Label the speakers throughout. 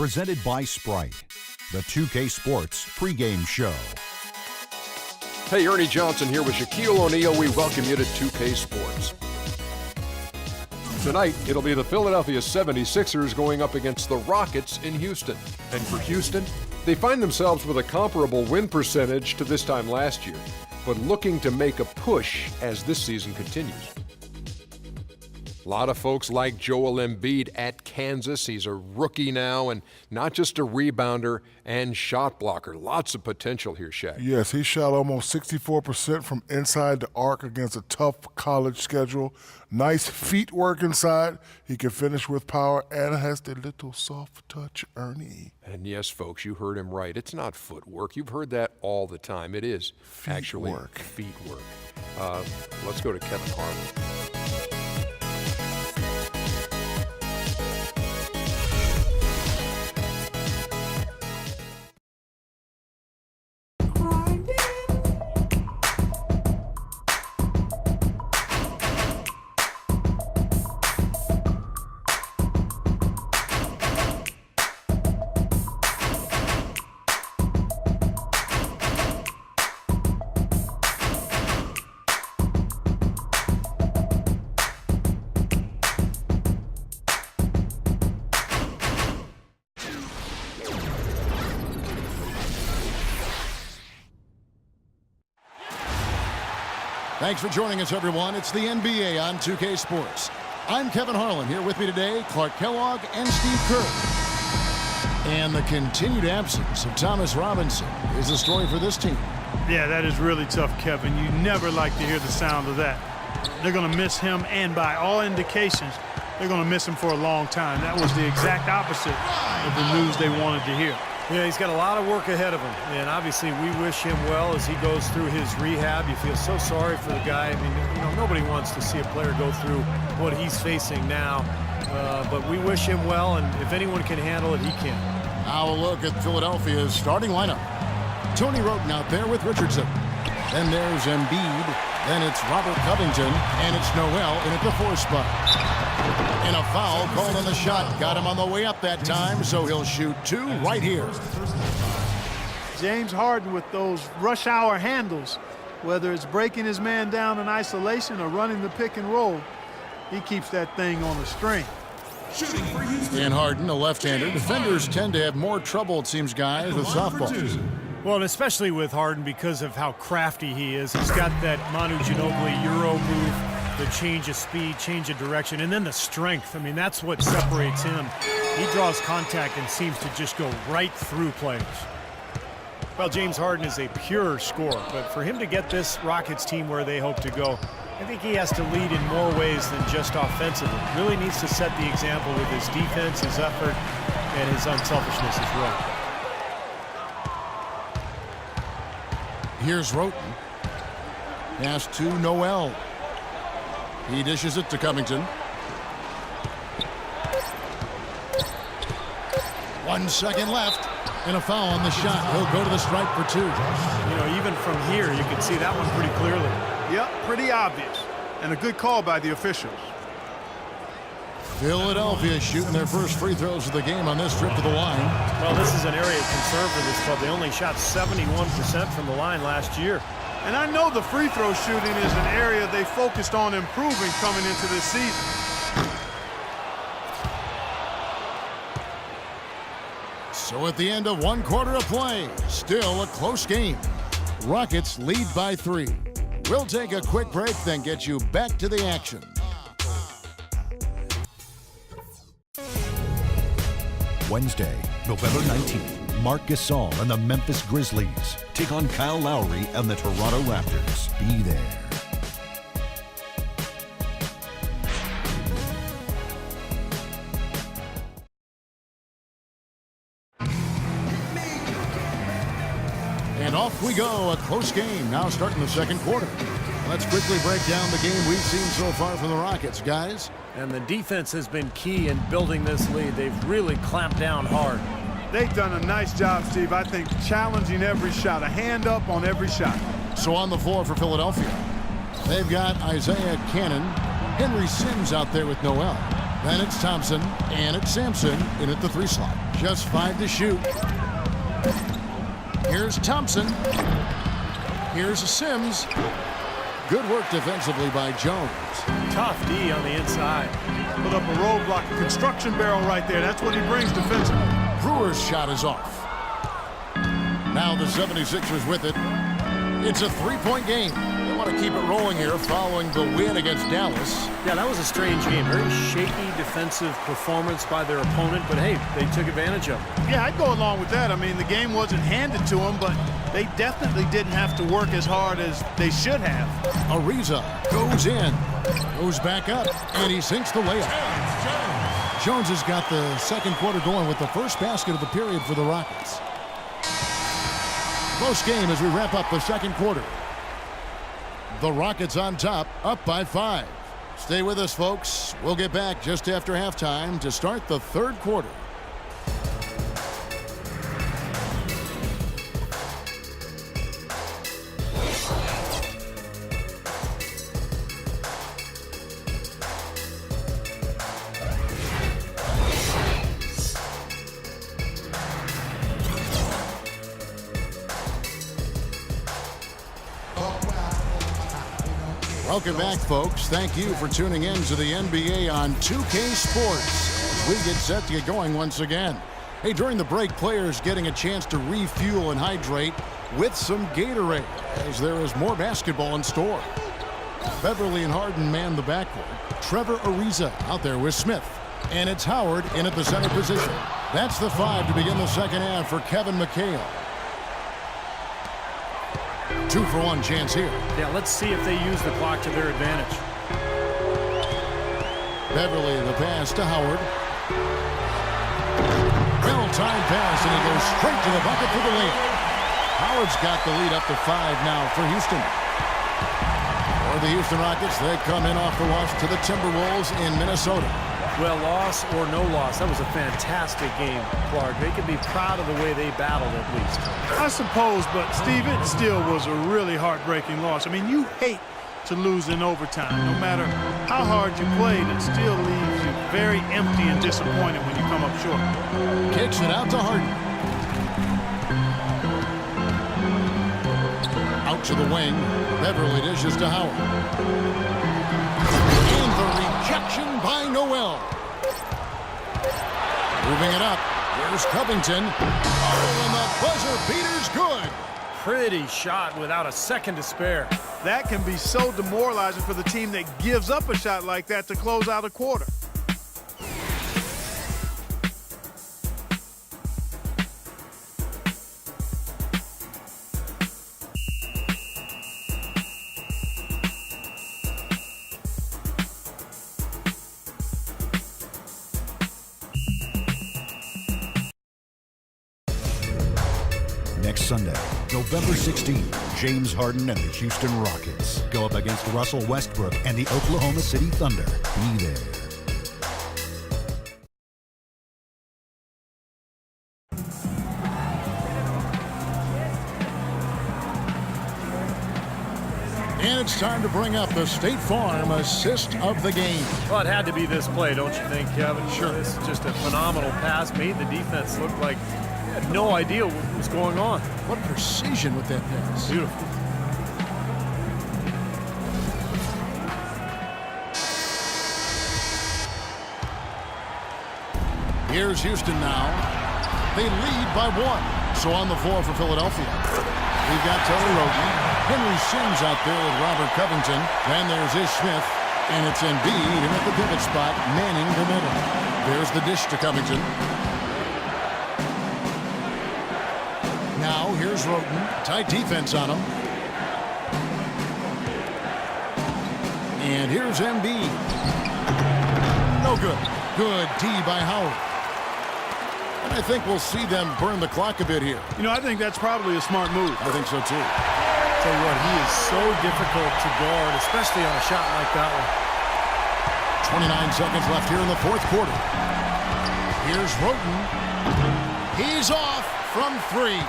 Speaker 1: Presented by Sprite, the 2K Sports pregame show.
Speaker 2: Hey, Ernie Johnson here with Shaquille O'Neal. We welcome you to 2K Sports. Tonight, it'll be the Philadelphia 76ers going up against the Rockets in Houston. And for Houston, they find themselves with a comparable win percentage to this time last year, but looking to make a push as this season continues. A lot of folks like Joel Embiid at Kansas. He's a rookie now and not just a rebounder and shot blocker. Lots of potential here, Shaq.
Speaker 3: Yes, he shot almost 64% from inside the arc against a tough college schedule. Nice feet work inside. He can finish with power and has the little soft touch, Ernie.
Speaker 2: And yes, folks, you heard him right. It's not footwork. You've heard that all the time. It is feet work. Let's go to Kevin Harlan.
Speaker 4: Thanks for joining us, everyone. It's the NBA on 2K Sports. I'm Kevin Harlan. Here with me today, Clark Kellogg and Steve Kerr. And the continued absence of Thomas Robinson is a story for this team.
Speaker 5: Yeah, that is really tough, Kevin. You never like to hear the sound of that. They're going to miss him, and by all indications, they're going to miss him for a long time. That was the exact opposite of the news they wanted to hear.
Speaker 6: Yeah, he's got a lot of work ahead of him, and obviously we wish him well as he goes through his rehab. You feel so sorry for the guy. I mean, you know, nobody wants to see a player go through what he's facing now, but we wish him well, and if anyone can handle it, he can.
Speaker 4: Now a look at Philadelphia's starting lineup. Tony Wroten out there with Richardson. Then there's Embiid. Then it's Robert Covington, and it's Noel in at the 4 spot. And a foul called on the shot. Got him on the way up that time, so he'll shoot 2 right here.
Speaker 5: James Harden with those rush hour handles, whether it's breaking his man down in isolation or running the pick and roll, he keeps that thing on a string.
Speaker 4: And Harden, a left-hander. Defenders tend to have more trouble, it seems, guys, with softballs.
Speaker 6: Well, and especially with Harden because of how crafty he is. He's got that Manu Ginobili Euro move, the change of speed, change of direction, and then the strength. I mean, that's what separates him. He draws contact and seems to just go right through players. Well, James Harden is a pure scorer, but for him to get this Rockets team where they hope to go, I think he has to lead in more ways than just offensively. Really needs to set the example with his defense, his effort, and his unselfishness as well.
Speaker 4: Here's Wroten. Pass to Noel. He dishes it to Covington. 1 second left. And a foul on the shot. He'll go to the stripe for 2.
Speaker 6: You know, even from here, you can see that one pretty clearly.
Speaker 5: Yep, pretty obvious. And a good call by the officials.
Speaker 4: Philadelphia shooting their first free throws of the game on this trip to the line.
Speaker 6: Well, this is an area of concern for this club. They only shot 71% from the line last year.
Speaker 5: And I know the free throw shooting is an area they focused on improving coming into this season.
Speaker 4: So at the end of 1 quarter of play, still a close game. Rockets lead by 3. We'll take a quick break, then get you back to the action.
Speaker 1: Wednesday, November 19th, Marc Gasol and the Memphis Grizzlies take on Kyle Lowry and the Toronto Raptors. Be there.
Speaker 4: And off we go, a close game now starting the second quarter. Let's quickly break down the game we've seen so far from the Rockets, guys.
Speaker 6: And the defense has been key in building this lead. They've really clamped down hard.
Speaker 5: They've done a nice job, Steve. I think challenging every shot, a hand up on every shot.
Speaker 4: So on the floor for Philadelphia, they've got Isaiah Cannon, Henry Sims out there with Noel. Then it's Thompson, and it's Sampson in at the 3 slot. Just 5 to shoot. Here's Thompson. Here's Sims. Good work defensively by Jones.
Speaker 6: Tough D on the inside.
Speaker 5: Put up a roadblock, a construction barrel right there. That's what he brings defensively.
Speaker 4: Brewer's shot is off. Now the 76ers with it. It's a 3-point game. They want to keep it rolling here following the win against Dallas.
Speaker 6: Yeah, that was a strange game. Very shaky defensive performance by their opponent, but hey, they took advantage of it.
Speaker 5: Yeah, I'd go along with that. I mean, the game wasn't handed to them, but they definitely didn't have to work as hard as they should have.
Speaker 4: Ariza goes in, goes back up, and he sinks the layup. Jones has got the second quarter going with the first basket of the period for the Rockets. Close game as we wrap up the second quarter. The Rockets on top, up by 5. Stay with us, folks. We'll get back just after halftime to start the third quarter. Welcome back, folks. Thank you for tuning in to the NBA on 2K Sports as we get set to get going once again. Hey, during the break, players getting a chance to refuel and hydrate with some Gatorade as there is more basketball in store. Beverly and Harden man the backcourt. Trevor Ariza out there with Smith. And it's Howard in at the center position. That's the 5 to begin the second half for Kevin McHale. 2-for-1 chance here.
Speaker 6: Yeah, let's see if they use the clock to their advantage.
Speaker 4: Beverly, the pass to Howard. Well-timed pass, and he goes straight to the bucket for the layup. Howard's got the lead up to 5 now for Houston. For the Houston Rockets, they come in off the loss to the Timberwolves in Minnesota.
Speaker 6: Well, loss or no loss, that was a fantastic game, Clark. They can be proud of the way they battled at least.
Speaker 5: I suppose, but Steve, it still was a really heartbreaking loss. I mean, you hate to lose in overtime. No matter how hard you played, it still leaves you very empty and disappointed when you come up short.
Speaker 4: Kicks it out to Harden. Out to the wing. Beverly dishes to Howard. And the rejection by Noel. Moving it up. Here's Covington. Oh, and the buzzer beater's good.
Speaker 6: Pretty shot without a second to spare.
Speaker 5: That can be so demoralizing for the team that gives up a shot like that to close out a quarter.
Speaker 1: Next Sunday, November 16th, James Harden and the Houston Rockets go up against Russell Westbrook and the Oklahoma City Thunder. Be there.
Speaker 4: And it's time to bring up the State Farm assist of the game.
Speaker 6: Well, it had to be this play, don't you think, Kevin? Sure. This is just a phenomenal pass. Made the defense look like they had no idea what was going on.
Speaker 4: What precision with that pass.
Speaker 6: Beautiful.
Speaker 4: Here's Houston now. They lead by 1. So on the floor for Philadelphia, we've got Tony Roden. Henry Sims out there with Robert Covington. Then there's Ish Smith. And it's Embiid in at the pivot spot, manning the middle. There's the dish to Covington. Now here's Roden. Tight defense on him. And here's Embiid. No good. Good D by Howard. And I think we'll see them burn the clock a bit here.
Speaker 5: You know, I think that's probably a smart move.
Speaker 4: I think so, too.
Speaker 6: Tell you what, he is so difficult to guard, especially on a shot like that one.
Speaker 4: 29 seconds left here in the fourth quarter. Here's Roden. He's off from 3.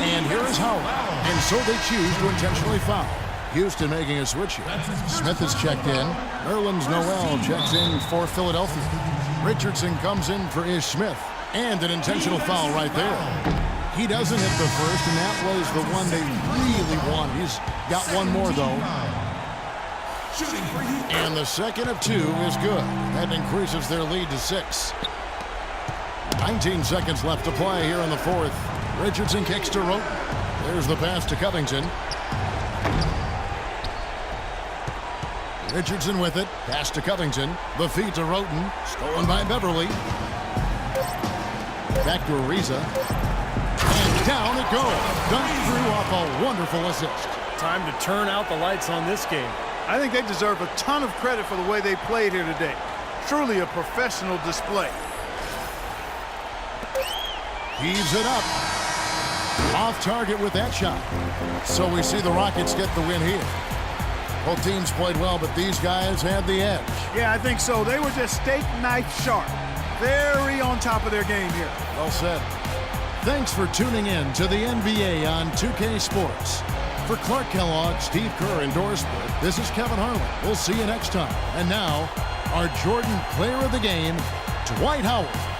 Speaker 4: And here is Howard. And so they choose to intentionally foul. Houston making a switch here. Smith is checked in. Nerlens Noel checks in for Philadelphia. Richardson comes in for Ish Smith. And an intentional foul right there. He doesn't hit the first, and that was the one they really wanted. He's got one more, though. And the second of 2 is good. That increases their lead to 6. 19 seconds left to play here in the fourth. Richardson kicks to Roten. There's the pass to Covington. Richardson with it. Pass to Covington. The feed to Roten. Stolen by Beverly. Back to Ariza. And down it goes. Dunked through off a wonderful assist.
Speaker 6: Time to turn out the lights on this game.
Speaker 5: I think they deserve a ton of credit for the way they played here today. Truly a professional display.
Speaker 4: Heaves it up. Off target with that shot. So we see the Rockets get the win here. Both teams played well, but these guys had the edge.
Speaker 5: Yeah, I think so. They were just steak knife sharp. Very on top of their game here.
Speaker 4: Well said. Thanks for tuning in to the NBA on 2K Sports. For Clark Kellogg, Steve Kerr, and Doris Burke, this is Kevin Harlan. We'll see you next time. And now, our Jordan Player of the Game, Dwight Howard.